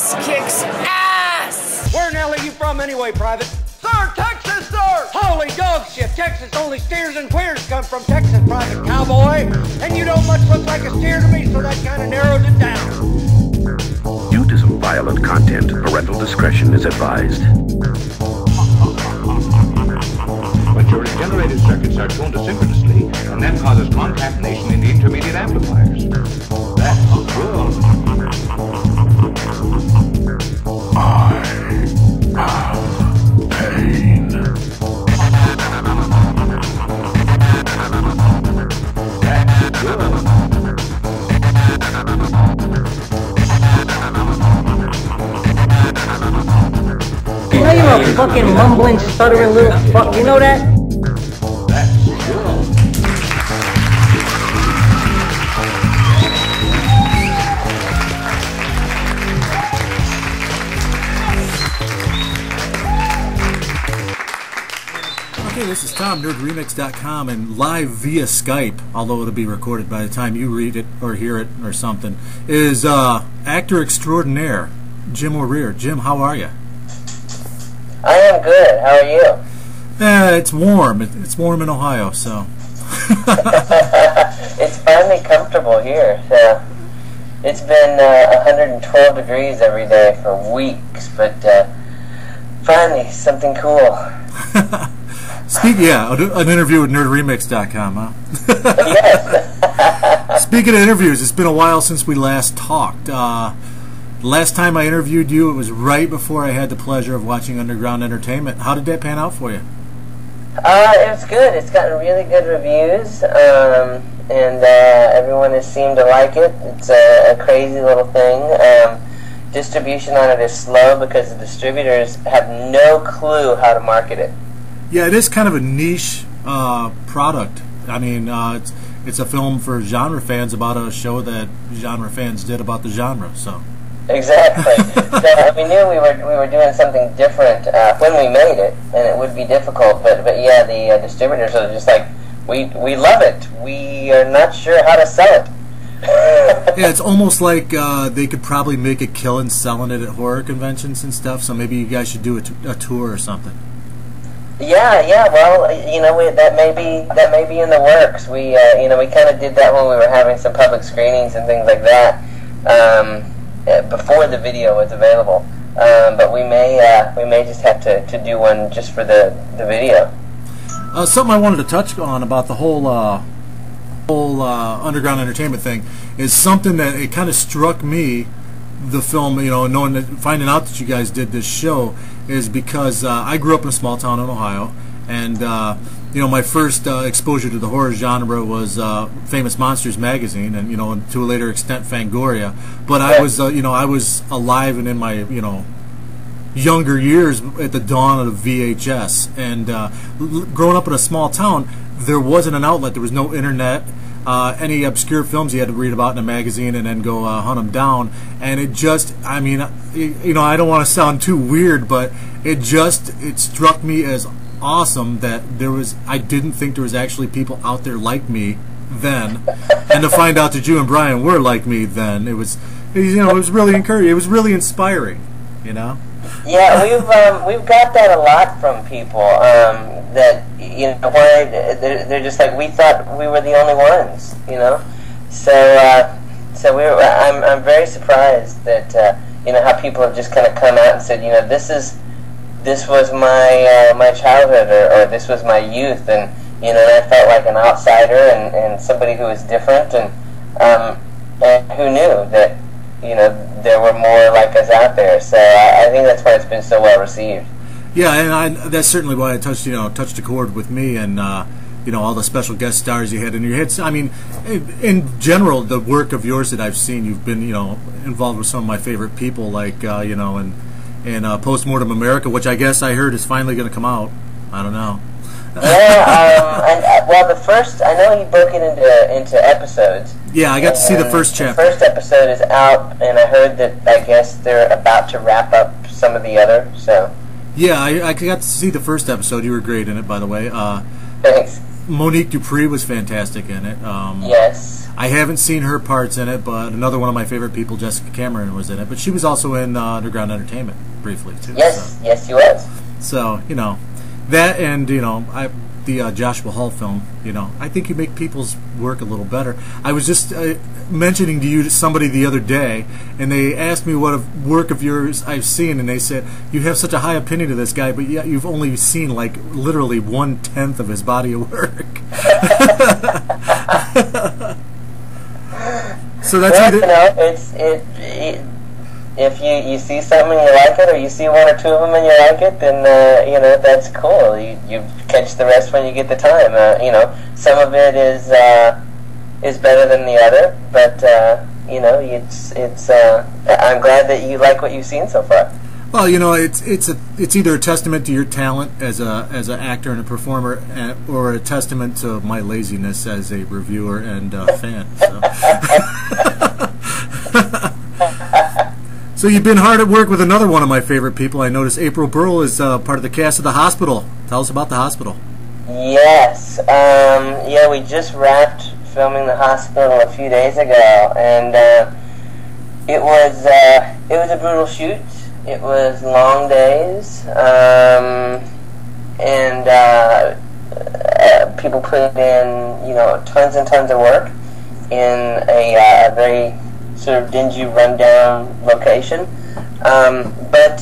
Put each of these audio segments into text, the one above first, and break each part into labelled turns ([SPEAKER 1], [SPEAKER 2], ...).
[SPEAKER 1] This kicks ass!
[SPEAKER 2] Where in the hell are you from anyway, Private? Sir, Texas, sir! Holy dog shit! Texas, only steers and queers come from Texas, Private Cowboy. And you don't much look like a steer to me, so that kind of narrows it down.
[SPEAKER 3] Due to some violent content, parental discretion is advised.
[SPEAKER 4] But your regenerated circuits are tuned asynchronously, and that causes concatenation in the intermediate amplifiers. That's good.
[SPEAKER 3] I have pain.
[SPEAKER 4] That's good.
[SPEAKER 5] You know you're a fucking mumbling, stuttering little fuck, you know that?
[SPEAKER 6] Okay, this is Tom, NerdRemix.com, and live via Skype, although it'll be recorded by the time you read it or hear it or something, is actor extraordinaire, Jim O'Rear. Jim, how are you?
[SPEAKER 5] I am good. How are you?
[SPEAKER 6] It's warm. It's warm in Ohio, so.
[SPEAKER 5] It's finally comfortable here. So it's been 112 degrees every day for weeks, but finally something cool.
[SPEAKER 6] An interview with NerdRemix.com, huh?
[SPEAKER 5] Yes.
[SPEAKER 6] Speaking of interviews, it's been a while since we last talked. Last time I interviewed you, it was right before I had the pleasure of watching Underground Entertainment. How did that pan out for you?
[SPEAKER 5] It was good. It's gotten really good reviews, and everyone has seemed to like it. It's a crazy little thing. Distribution on it is slow because the distributors have no clue how to market it.
[SPEAKER 6] Yeah, it is kind of a niche product. I mean, it's a film for genre fans about a show that genre fans did about the genre, so...
[SPEAKER 5] Exactly. So we knew we were doing something different when we made it, and it would be difficult. But yeah, the distributors are just like, we love it. We are not sure how to sell it.
[SPEAKER 6] Yeah, it's almost like they could probably make a killing selling it at horror conventions and stuff. So maybe you guys should do a tour or something.
[SPEAKER 5] Yeah. Well, that may be in the works. We we kind of did that when we were having some public screenings and things like that. Before the video was available, but we may just have to do one just for the video.
[SPEAKER 6] Something I wanted to touch on about the whole Underground Entertainment thing is something that it kind of struck me. The film, finding out that you guys did this show is because I grew up in a small town in Ohio, and my first exposure to the horror genre was Famous Monsters magazine, and to a later extent Fangoria. But I was I was alive and in my younger years at the dawn of VHS, and growing up in a small town, there wasn't an outlet. There was no internet. Any obscure films you had to read about in a magazine and then go hunt them down. And it just, I don't want to sound too weird, but it struck me as awesome that I didn't think there was actually people out there like me then, and to find out that you and Brian were like me then, it was really encouraging. It was really inspiring,
[SPEAKER 5] Yeah, we've got that a lot from people. That they're just like, we thought we were the only ones, So I'm very surprised that how people have just kind of come out and said, this was my childhood, or this was my youth, and I felt like an outsider and somebody who was different, and who knew that there were more like us out there. So I think that's why it's been so well received.
[SPEAKER 6] Yeah, and that's certainly why it touched a chord with me, and all the special guest stars you had in your hits. I mean, in general, the work of yours that I've seen, you've been involved with some of my favorite people, like in Postmortem America, which I guess I heard is finally going to come out. I don't know.
[SPEAKER 5] Yeah, well, the first, I know he broke it into episodes.
[SPEAKER 6] Yeah, I got to see the first chapter.
[SPEAKER 5] The first episode is out, and I heard that I guess they're about to wrap up some of the other. So.
[SPEAKER 6] Yeah, I got to see the first episode. You were great in it, by the way.
[SPEAKER 5] Thanks.
[SPEAKER 6] Monique Dupree was fantastic in it.
[SPEAKER 5] Yes.
[SPEAKER 6] I haven't seen her parts in it, but another one of my favorite people, Jessica Cameron, was in it. But she was also in Underground Entertainment briefly too.
[SPEAKER 5] Yes, yes, she was.
[SPEAKER 6] So that, and the Joshua Hall film. I think you make people's work a little better. I was just mentioning to you somebody the other day, and they asked me what work of yours I've seen, and they said you have such a high opinion of this guy, but yet you've only seen like literally 1/10 of his body of work. So that's if you see something and you like it, or you see one or two of them and you like it, then that's cool. You catch the rest when you get the time. Some of it is better than the other, but I'm glad that you like what you've seen so far. Well, it's either a testament to your talent as an actor and a performer, or a testament to my laziness as a reviewer and fan. So. So you've been hard at work with another one of my favorite people. I noticed April Burl is part of the cast of The Hospital. Tell us about The Hospital.
[SPEAKER 5] Yes. We just wrapped filming The Hospital a few days ago, and it was a brutal shoot. It was long days, and people put in tons and tons of work in a very sort of dingy, rundown location. But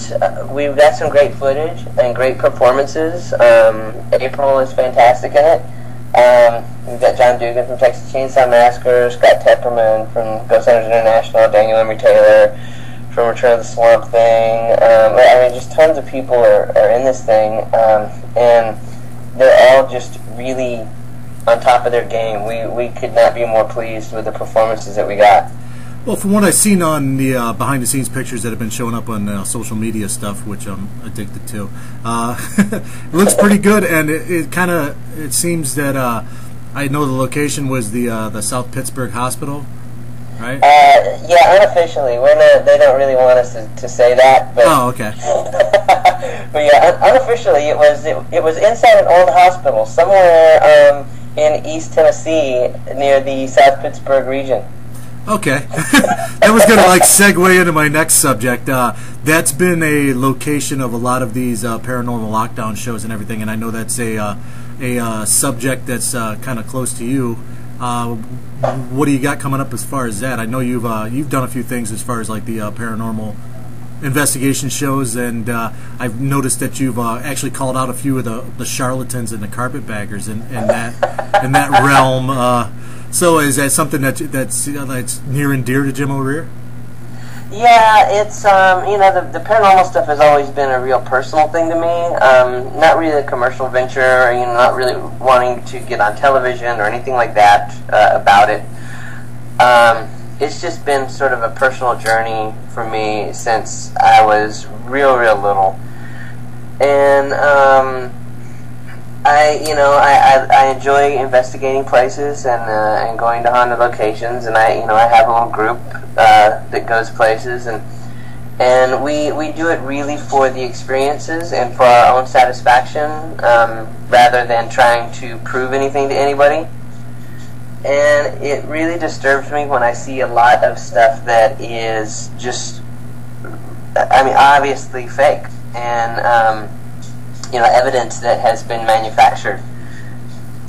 [SPEAKER 5] we've got some great footage and great performances. April is fantastic in it. We've got John Dugan from Texas Chainsaw Massacre, Scott Tepperman from Ghost Hunters International, Daniel Emery Taylor from Return of the Swamp Thing. Just tons of people are in this thing, and they're all just really on top of their game. We could not be more pleased with the performances that we got.
[SPEAKER 6] Well, from what I've seen on the behind-the-scenes pictures that have been showing up on social media stuff, which I'm addicted to, it looks pretty good, and it seems that I know the location was the South Pittsburgh Hospital, right?
[SPEAKER 5] Yeah, unofficially. They don't really want us to say that. But,
[SPEAKER 6] oh, okay.
[SPEAKER 5] But yeah, unofficially, it was inside an old hospital somewhere in East Tennessee near the South Pittsburgh region.
[SPEAKER 6] Okay. That was going to segue into my next subject. That's been a location of a lot of these paranormal lockdown shows and everything, and I know that's a subject that's kind of close to you. What do you got coming up as far as that? I know you've done a few things as far as the paranormal investigation shows, and I've noticed that you've actually called out a few of the charlatans and the carpetbaggers in that realm. So is that something that's near and dear to Jim O'Rear?
[SPEAKER 5] Yeah, it's the paranormal stuff has always been a real personal thing to me. Not really a commercial venture, not really wanting to get on television or anything like that about it. It's just been sort of a personal journey for me since I was real little, and I enjoy investigating places and going to haunted locations, and I have a little group that goes places, and we do it really for the experiences and for our own satisfaction, rather than trying to prove anything to anybody. And it really disturbs me when I see a lot of stuff that is just, obviously fake, and evidence that has been manufactured.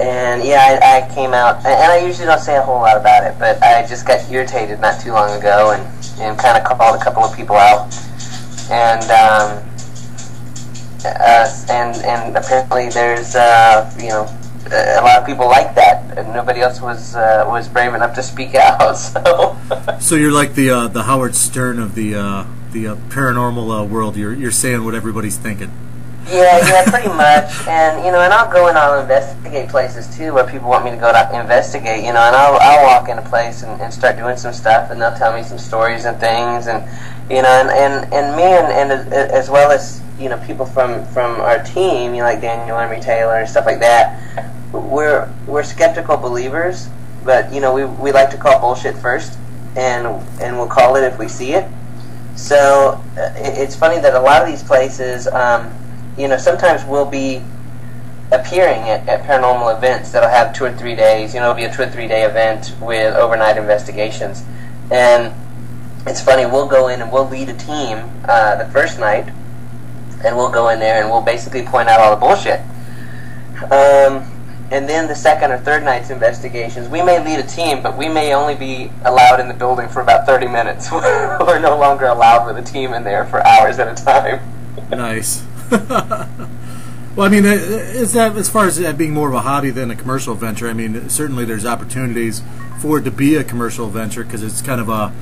[SPEAKER 5] And yeah, I came out, and I usually don't say a whole lot about it, but I just got irritated not too long ago, and kind of called a couple of people out, and apparently there's a lot of people like that, and nobody else was brave enough to speak out.
[SPEAKER 6] So you're like the Howard Stern of the paranormal world. You're saying what everybody's thinking.
[SPEAKER 5] Yeah, pretty much. And and I'll go and I'll investigate places too where people want me to go to investigate. And I'll walk in a place and start doing some stuff, and they'll tell me some stories and things, and and me and as well as people from our team, like Daniel Emery Taylor and stuff like that. We're skeptical believers, but we like to call bullshit first, and we'll call it if we see it. So it's funny that a lot of these places, sometimes we'll be appearing at paranormal events that'll have 2 or 3 days. It'll be a 2 or 3 day event with overnight investigations. And it's funny, we'll go in and we'll lead a team the first night, and we'll go in there and we'll basically point out all the bullshit. And then the second or third night's investigations, we may lead a team, but we may only be allowed in the building for about 30 minutes. We're no longer allowed with a team in there for hours at a time.
[SPEAKER 6] Nice. Well, I mean, is that, as far as that being more of a hobby than a commercial venture, I mean, certainly there's opportunities for it to be a commercial venture because it's kind of a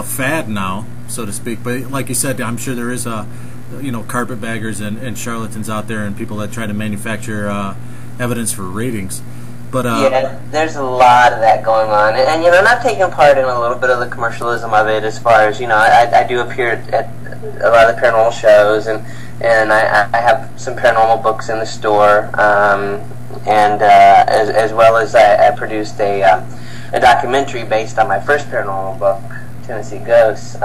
[SPEAKER 6] fad now, so to speak. But like you said, I'm sure there is carpetbaggers and charlatans out there and people that try to manufacture evidence for ratings. But
[SPEAKER 5] yeah, there's a lot of that going on, and I've taken part in a little bit of the commercialism of it. As far as I do appear at a lot of the paranormal shows, and I have some paranormal books in the store, and as well as I produced a documentary based on my first paranormal book, Tennessee Ghosts.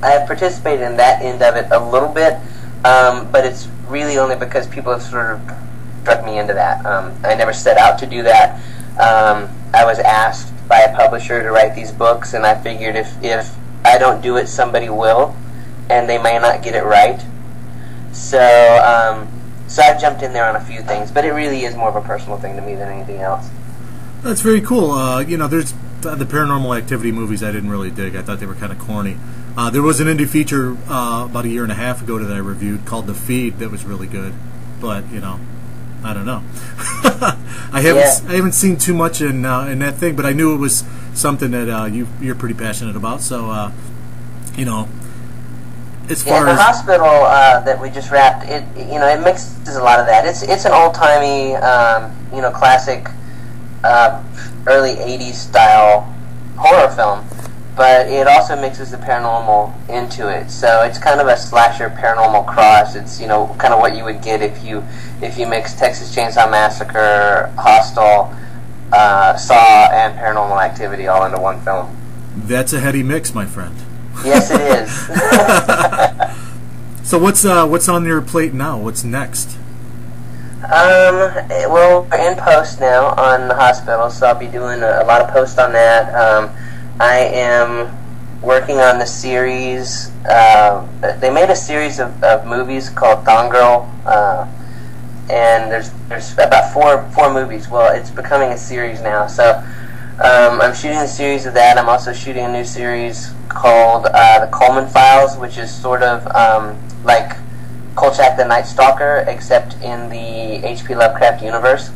[SPEAKER 5] I have participated in that end of it a little bit, but it's really only because people have sort of struck me into that. I never set out to do that. I was asked by a publisher to write these books, and I figured if I don't do it, somebody will, and they may not get it right. So I've jumped in there on a few things, but it really is more of a personal thing to me than anything else.
[SPEAKER 6] That's very cool. There's the Paranormal Activity movies I didn't really dig. I thought they were kind of corny. There was an indie feature about a year and a half ago that I reviewed called The Feed that was really good, but I don't know. I haven't seen too much in that thing, but I knew it was something that you're pretty passionate about. So as far as
[SPEAKER 5] the hospital that we just wrapped, it mixes a lot of that. It's an old timey classic early '80s style horror film, but it also mixes the paranormal into it. So it's kind of a slasher paranormal cross. It's kind of what you would get if you mix Texas Chainsaw Massacre, Hostel, Saw, and Paranormal Activity all into one film.
[SPEAKER 6] That's a heady mix, my friend.
[SPEAKER 5] Yes, it is.
[SPEAKER 6] So what's on your plate now? What's next?
[SPEAKER 5] Well, we're in post now on the hospital, so I'll be doing a lot of post on that. I am working on the series. They made a series of movies called Thong Girl, and there's about four movies. Well, it's becoming a series now. So I'm shooting a series of that. I'm also shooting a new series called The Coleman Files, which is sort of like Kolchak the Night Stalker, except in the H.P. Lovecraft universe.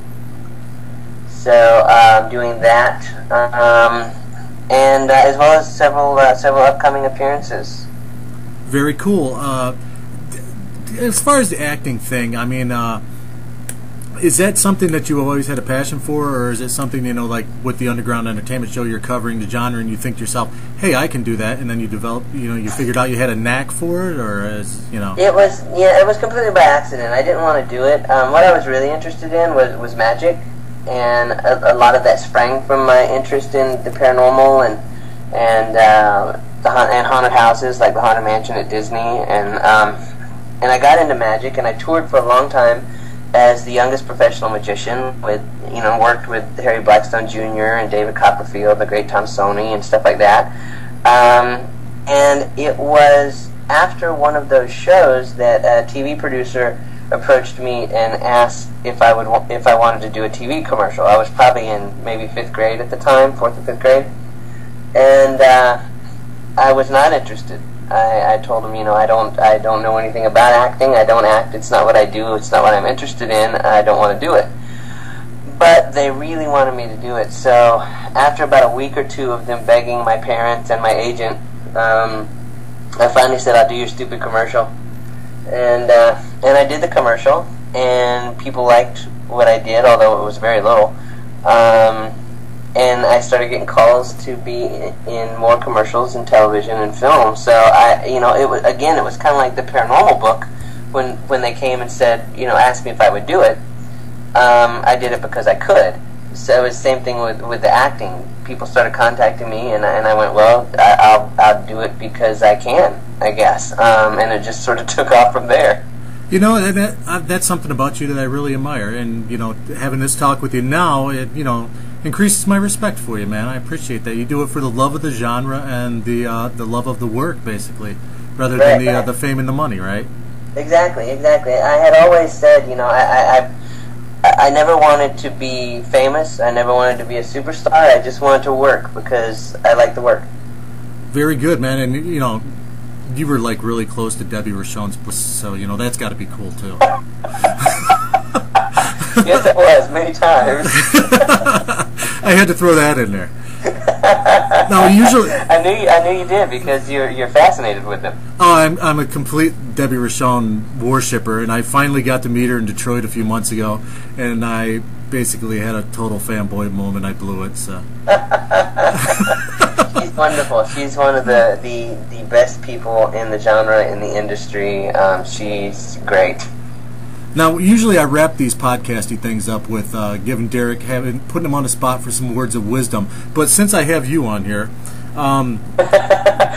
[SPEAKER 5] So I'm doing that. And as well as several upcoming appearances.
[SPEAKER 6] Very cool. As far as the acting thing, I mean, is that something that you always had a passion for, or is it something like with the underground entertainment show you're covering the genre and you think to yourself, "Hey, I can do that," and then you develop, you figured out you had a knack for it, or It
[SPEAKER 5] was completely by accident. I didn't want to do it. What I was really interested in was magic. And a lot of that sprang from my interest in the paranormal and haunted houses, like the Haunted Mansion at Disney, and I got into magic, and I toured for a long time as the youngest professional magician. Worked with Harry Blackstone Jr. and David Copperfield, the great Tom Sony, and stuff like that. And it was after one of those shows that a TV producer approached me and asked if I wanted to do a TV commercial. I was probably in maybe 5th grade at the time, 4th or 5th grade, and I was not interested. I told him, I don't know anything about acting. I don't act. It's not what I do. It's not what I'm interested in. I don't want to do it. But they really wanted me to do it. So after about a week or two of them begging my parents and my agent, I finally said, "I'll do your stupid commercial." And I did the commercial, and people liked what I did, although it was very little. And I started getting calls to be in more commercials and television and film. So it was kind of like the paranormal book when they came and said, asked me if I would do it. I did it because I could. So it was the same thing with the acting. People started contacting me, and I went, well, I'll do it because I can, I guess. And it just sort of took off from there.
[SPEAKER 6] You know, that's something about you that I really admire, and you know, having this talk with you now, it increases my respect for you, man. I appreciate that. You do it for the love of the genre and the love of the work, basically, rather than the fame and the money, right?
[SPEAKER 5] Exactly. I had always said, you know, I never wanted to be famous. I never wanted to be a superstar. I just wanted to work because I like the work.
[SPEAKER 6] Very good, man, and you know. You were like really close to Debbie Rochon's, so you know that's got to be cool too.
[SPEAKER 5] Yes, it was many times.
[SPEAKER 6] I had to throw that in there. No, usually
[SPEAKER 5] I knew you did because you're fascinated with them.
[SPEAKER 6] Oh, I'm a complete Debbie Rochon worshipper, and I finally got to meet her in Detroit a few months ago, and I basically had a total fanboy moment. I blew it. So. She's
[SPEAKER 5] wonderful. She's one of the best people in the genre, in the industry. She's great.
[SPEAKER 6] Now, usually I wrap these podcasty things up with giving Derek, putting him on the spot for some words of wisdom. But since I have you on here,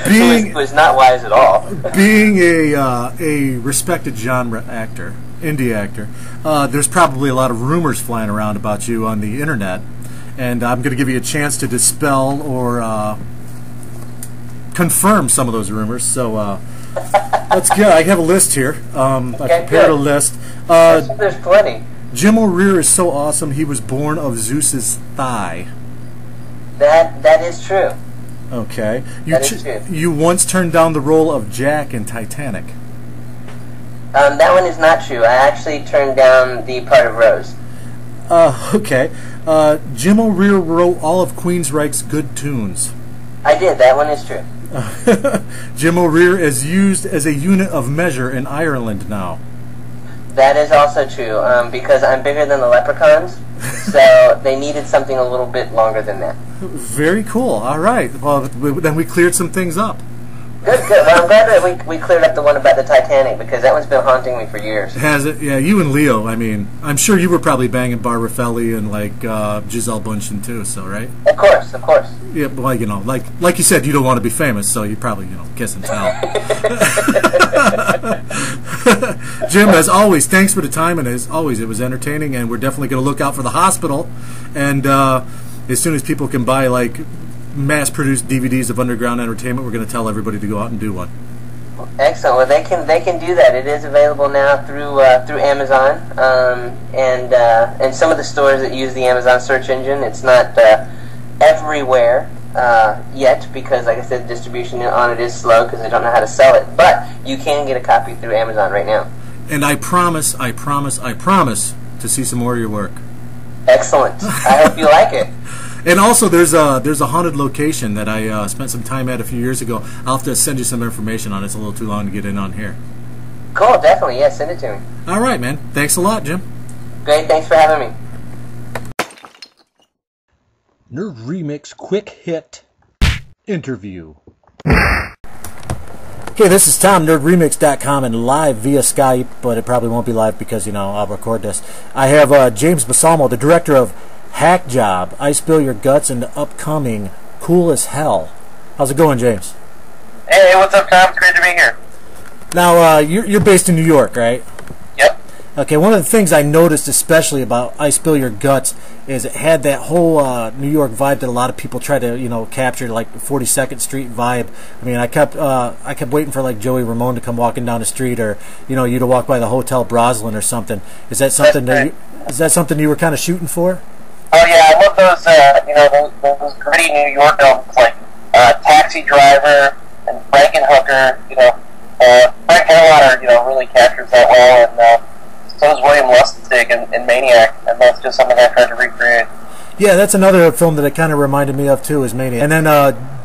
[SPEAKER 5] it was not wise at all.
[SPEAKER 6] Being a respected genre actor, indie actor, there's probably a lot of rumors flying around about you on the internet. And I'm going to give you a chance to dispel or confirm some of those rumors. So that's good. I have a list here. I prepared a list.
[SPEAKER 5] There's plenty.
[SPEAKER 6] Jim O'Rear is so awesome. He was born of Zeus's thigh.
[SPEAKER 5] That is true.
[SPEAKER 6] Okay.
[SPEAKER 5] That is true.
[SPEAKER 6] You once turned down the role of Jack in Titanic.
[SPEAKER 5] That one is not true. I actually turned down the part of Rose.
[SPEAKER 6] Okay. Jim O'Rear wrote all of Queensryche's good tunes.
[SPEAKER 5] I did. That one is true.
[SPEAKER 6] Jim O'Rear is used as a unit of measure in Ireland now.
[SPEAKER 5] That is also true, because I'm bigger than the leprechauns, so they needed something a little bit longer than that.
[SPEAKER 6] Very cool. All right. Well, then we cleared some things up.
[SPEAKER 5] Good. Well, I'm glad that we cleared up the one about the Titanic, because that one's been haunting me for years.
[SPEAKER 6] Has it? Yeah, you and Leo, I mean, I'm sure you were probably banging Barbara Felly and, like, Giselle Bundchen, too, so, right?
[SPEAKER 5] Of course.
[SPEAKER 6] Yeah, well, you know, like you said, you don't want to be famous, so you probably, you know, kiss and tell. Jim, as always, thanks for the time, and as always, it was entertaining, and we're definitely going to look out for the hospital, and as soon as people can buy, like, mass-produced DVDs of Underground Entertainment, we're going to tell everybody to go out and do one.
[SPEAKER 5] Excellent. Well, they can do that. It is available now through Amazon, and some of the stores that use the Amazon search engine. It's not everywhere yet because, like I said, the distribution on it is slow because they don't know how to sell it. But you can get a copy through Amazon right now. And
[SPEAKER 6] I promise to see some more of your work.
[SPEAKER 5] Excellent. I hope you like it.
[SPEAKER 6] And also, there's a haunted location that I spent some time at a few years ago. I'll have to send you some information on it. It's a little too long to get in on here.
[SPEAKER 5] Cool, definitely. Yeah, send it to me.
[SPEAKER 6] All right, man. Thanks a lot, Jim.
[SPEAKER 5] Great, thanks for having me.
[SPEAKER 7] Nerd Remix Quick Hit Interview.
[SPEAKER 6] Okay, this is Tom, NerdRemix.com, and live via Skype, but it probably won't be live because, you know, I'll record this. I have James Balsamo, the director of Hack Job, I Spill Your Guts, and the upcoming Cool as Hell. How's it going, James?
[SPEAKER 8] Hey, what's up, Tom? It's great to be here.
[SPEAKER 6] Now, you're based in New York, right?
[SPEAKER 8] Yep.
[SPEAKER 6] Okay, one of the things I noticed especially about I Spill Your Guts is it had that whole New York vibe that a lot of people try to, you know, capture, like the 42nd Street vibe. I mean, I kept waiting for, like, Joey Ramone to come walking down the street, or, you know, you to walk by the Hotel Broslin or something. Is that something you were kind of shooting for?
[SPEAKER 8] Oh yeah, I love those, those gritty New York films like Taxi Driver and Frankenhooker. You know, Frank Henlotter, really captures that well, and so does William Lustig in Maniac, and that's just something I tried to recreate.
[SPEAKER 6] Yeah, that's another film that it kind of reminded me of too, is Maniac. And then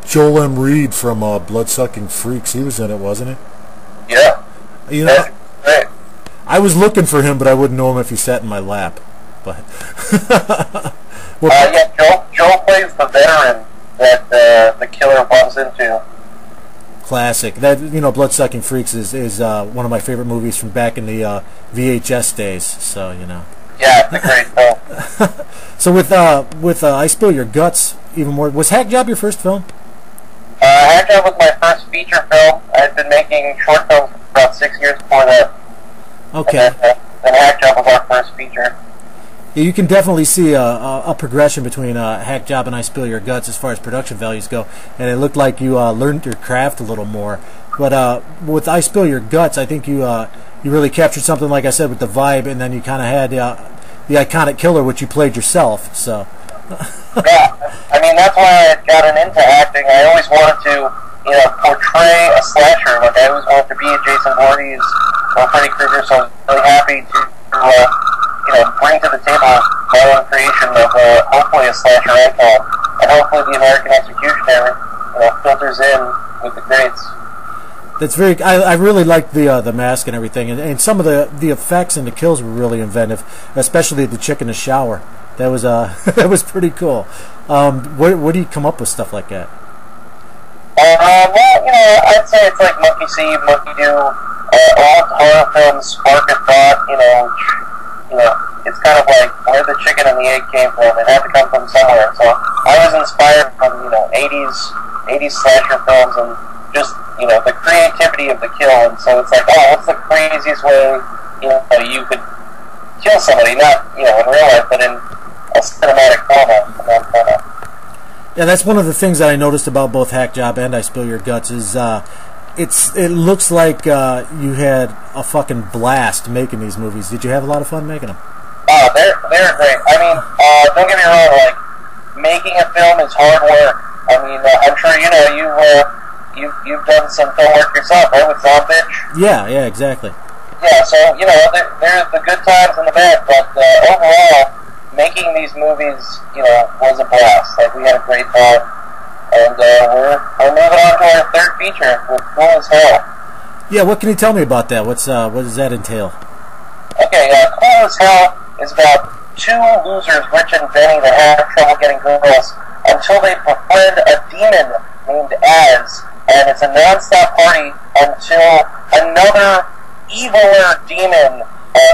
[SPEAKER 6] Joel M. Reed from Bloodsucking Freaks, he was in it, wasn't he?
[SPEAKER 8] Yeah.
[SPEAKER 6] You know,
[SPEAKER 8] great.
[SPEAKER 6] I was looking for him, but I wouldn't know him if he sat in my lap. But
[SPEAKER 8] Joel plays the veteran that the killer bumps into.
[SPEAKER 6] Classic. That, Bloodsucking Freaks is one of my favorite movies from back in the VHS days. So
[SPEAKER 8] Yeah, it's a great film.
[SPEAKER 6] So with I Spill Your Guts, even more. Was Hack Job your first film?
[SPEAKER 8] Hack Job was my first feature film. I had been making short films for about 6 years before that.
[SPEAKER 6] Okay.
[SPEAKER 8] And then Hack Job was our first feature.
[SPEAKER 6] You can definitely see a progression between Hack Job and I Spill Your Guts as far as production values go, and it looked like you learned your craft a little more. But with I Spill Your Guts, I think you really captured something, like I said, with the vibe, and then you kind of had the iconic killer, which you played yourself. So.
[SPEAKER 8] Yeah, I mean, that's why I had gotten into acting. I always wanted to, portray a slasher. Like, I always wanted to be a Jason Voorhees or Freddy Krueger, so I was really happy to, bring to the table my own creation of, hopefully a slasher icon, and hopefully the American Executioner, filters in with the greats.
[SPEAKER 6] That's very. I really liked the mask and everything, and some of the effects and the kills were really inventive, especially the chick in the shower. That was that was pretty cool. Where do you come up with stuff like that?
[SPEAKER 8] Well, I'd say it's like Monkey See, Monkey Do. Old horror films spark a thought. It's kind of like where the chicken and the egg came from. It had to come from somewhere. So I was inspired from 80s slasher films and just the creativity of the kill. And so it's like, what's the craziest way you could kill somebody? Not in real life, but in a cinematic format.
[SPEAKER 6] Yeah, that's one of the things that I noticed about both Hack Job and I Spill Your Guts is it looks like you had a fucking blast making these movies. Did you have a lot of fun making them?
[SPEAKER 8] Oh, they're great. I mean, don't get me wrong. Like, making a film is hard work. I mean, I'm sure you've done some film work yourself, right, with Zombitch?
[SPEAKER 6] Yeah, exactly.
[SPEAKER 8] Yeah, so there's the good times and the bad, but overall, making these movies, was a blast. Like, we had a great time, and we're moving on to our third feature with Cool as Hell.
[SPEAKER 6] Yeah, what can you tell me about that? What does that entail?
[SPEAKER 8] Okay, Cool as Hell is about two losers, Rich and Benny, that have trouble getting girls until they befriend a demon named Az, and it's a non-stop party until another eviler demon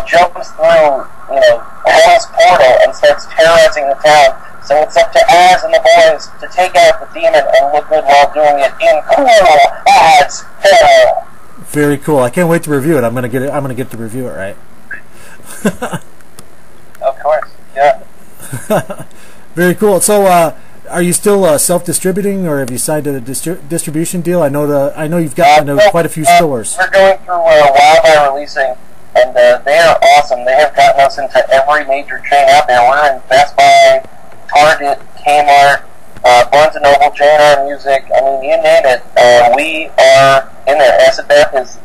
[SPEAKER 8] jumps through, Hell's portal and starts terrorizing the town. So it's up to Az and the boys to take out the demon and look good while doing it in Cool as Hell.
[SPEAKER 6] Very cool. I can't wait to review it. I'm gonna get to review it right.
[SPEAKER 8] Of course, yeah.
[SPEAKER 6] Very cool. So, are you still self-distributing, or have you signed a distribution deal? I know you've got quite a few stores.
[SPEAKER 8] We're going through Wildfire Releasing, and they are awesome. They have gotten us into every major chain out there. We're in Best Buy, Target, Kmart, Barnes & Noble, J&R Music. I mean, you name it. We are in there. Acid Death has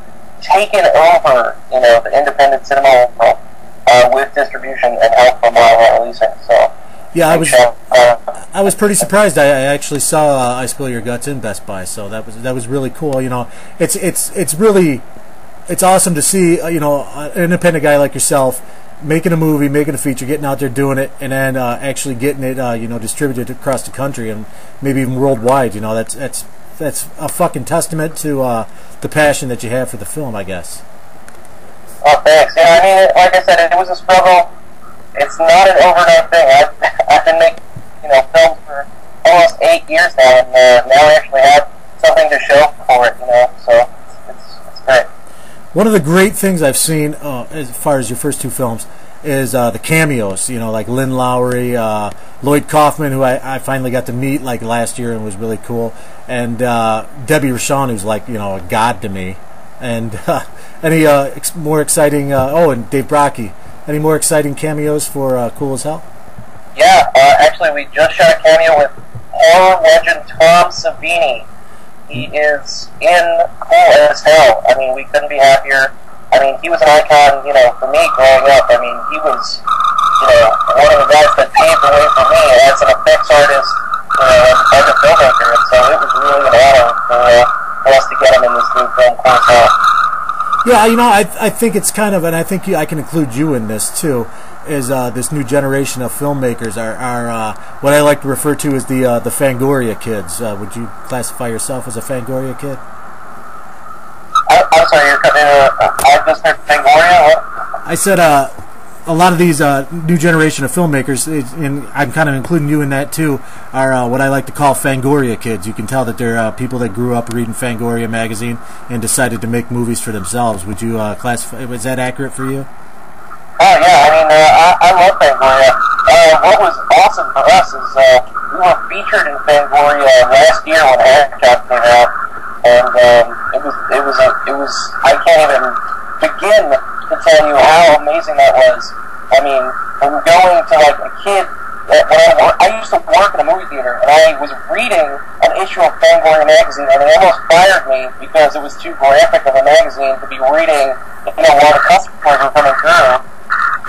[SPEAKER 8] taken over, the independent cinema world with distribution and help from Wildfire Releasing. So.
[SPEAKER 6] Yeah, I was pretty surprised. I actually saw I Spill Your Guts in Best Buy, so that was really cool. It's awesome to see an independent guy like yourself making a movie, making a feature, getting out there doing it, and then actually getting it distributed across the country and maybe even worldwide. That's a fucking testament to the passion that you have for the film, I guess.
[SPEAKER 8] Oh, thanks. Yeah, I mean, like I said, it was a struggle. It's not an overnight thing. I've been making, films for almost 8 years now, and now I actually have something to show for it, so it's great.
[SPEAKER 6] One of the great things I've seen, as far as your first two films, is the cameos, like Lynn Lowry, Lloyd Kaufman, who I finally got to meet, like, last year and was really cool, and Debbie Rochon, who's like, a god to me, and any more exciting, and Dave Brockie. Any more exciting cameos for Cool as Hell?
[SPEAKER 8] Yeah, actually we just shot a cameo with horror legend Tom Savini. He is in Cool as Hell. I mean, we couldn't be happier. I mean, he was an icon, for me growing up. I mean, he was, one of the guys that paved the way for me as an effects artist, as a filmmaker. And so it was really an honor for us to get him in this new film, Cool as Hell.
[SPEAKER 6] Yeah, I think it's kind of, and I think I can include you in this too, is this new generation of filmmakers are what I like to refer to as the Fangoria kids. Would you classify yourself as a Fangoria kid?
[SPEAKER 8] I'm sorry, you're cutting I just heard Fangoria? What?
[SPEAKER 6] I said a lot of these new generation of filmmakers, and I'm kind of including you in that too, are what I like to call Fangoria kids. You can tell that they're people that grew up reading Fangoria magazine and decided to make movies for themselves. Would you classify? Was that accurate for you?
[SPEAKER 8] Oh yeah, I mean, I love Fangoria. What was awesome for us is we were featured in Fangoria last year when Hackjob came out, and it was I can't even begin to tell you how amazing that was. I mean, from going to like a kid, I used to work in a movie theater, and I was reading an issue of Fangoria magazine, and they almost fired me because it was too graphic of a magazine to be reading, while the customers were coming through.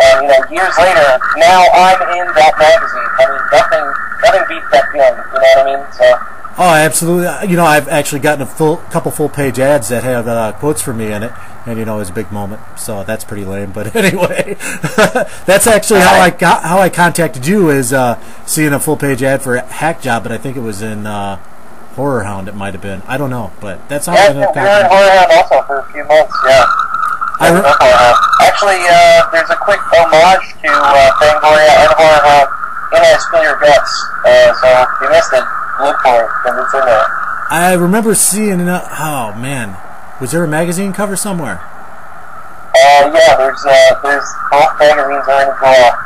[SPEAKER 8] And years later, now I'm in that magazine. I mean, nothing beats that feeling. You know what I mean? So.
[SPEAKER 6] Oh, absolutely. I've actually gotten a couple full-page ads that have quotes for me in it, and it was a big moment. So that's pretty lame. But anyway, that's actually how I contacted you, is seeing a full-page ad for Hackjob, but I think it was in Horror Hound. It might have been. I don't know, but that's how I ended up
[SPEAKER 8] contacting you. We were in Horror Hound also for a few months. Yeah. Actually, there's a quick homage to Fangoria and Horror Hound in I Spill Your Guts. So if you missed it, look for it, because it's in there.
[SPEAKER 6] I remember seeing oh man, was there a magazine cover somewhere?
[SPEAKER 8] Yeah, there's both magazines are in a drawer,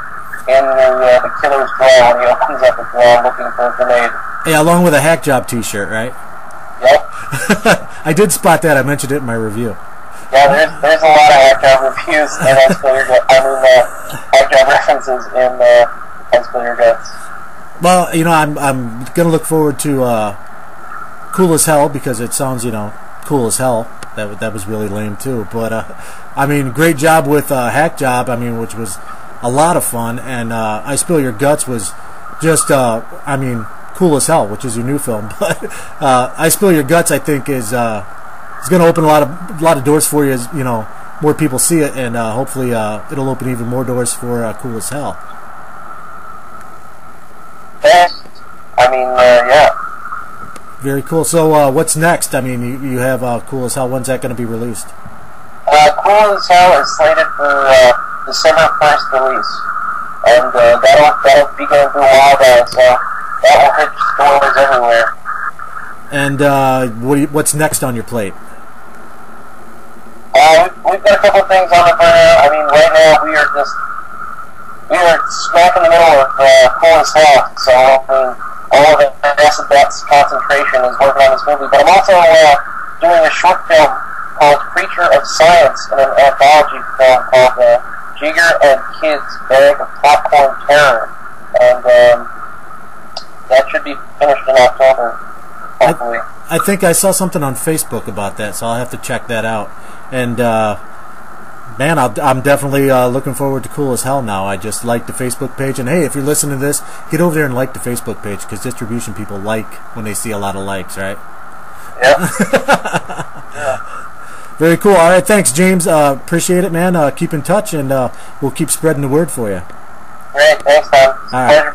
[SPEAKER 8] in the killer's drawer when he opens up the drawer looking for a grenade.
[SPEAKER 6] Yeah, along with a Hackjob t-shirt, right?
[SPEAKER 8] Yep.
[SPEAKER 6] I did spot that. I mentioned it in my review.
[SPEAKER 8] Yeah, there's a lot of Hackjob reviews in I Spill Your Guts. Hackjob references in I Spill Your Guts.
[SPEAKER 6] Well, I'm gonna look forward to Cool as Hell, because it sounds, cool as hell. That was really lame too. But I mean, great job with Hackjob. I mean, which was a lot of fun, and I Spill Your Guts was just Cool as Hell, which is your new film. But I Spill Your Guts, I think, is going to open a lot of doors for you as more people see it, and hopefully it'll open even more doors for Cool as Hell.
[SPEAKER 8] Yeah.
[SPEAKER 6] Very cool. So what's next? I mean, you have Cool as Hell. When's that going to be released?
[SPEAKER 8] Cool as Hell is slated for December 1st release, and that'll be going through Wild, so that will hit stores everywhere.
[SPEAKER 6] And what's next on your plate?
[SPEAKER 8] We've got a couple of things on the burner. I mean, right now we are smack in the middle of Cool as Hell, so I mean, all of the acid Bats concentration is working on this movie. But I'm also doing a short film called Creature of Science, in an anthology film called Jigger and Kid's Bag of Popcorn Terror, and that should be finished in October, hopefully.
[SPEAKER 6] I think I saw something on Facebook about that, so I'll have to check that out. And man, I'm definitely looking forward to Cool as Hell now. I just like the Facebook page, and hey, if you're listening to this, get over there and like the Facebook page, because distribution people like when they see a lot of likes, right?
[SPEAKER 8] Yep.
[SPEAKER 6] Yeah. Very cool. All right, thanks, James. Appreciate it, man. Keep in touch, and we'll keep spreading the word for you.
[SPEAKER 8] Great. Thanks, Tom.
[SPEAKER 6] All right.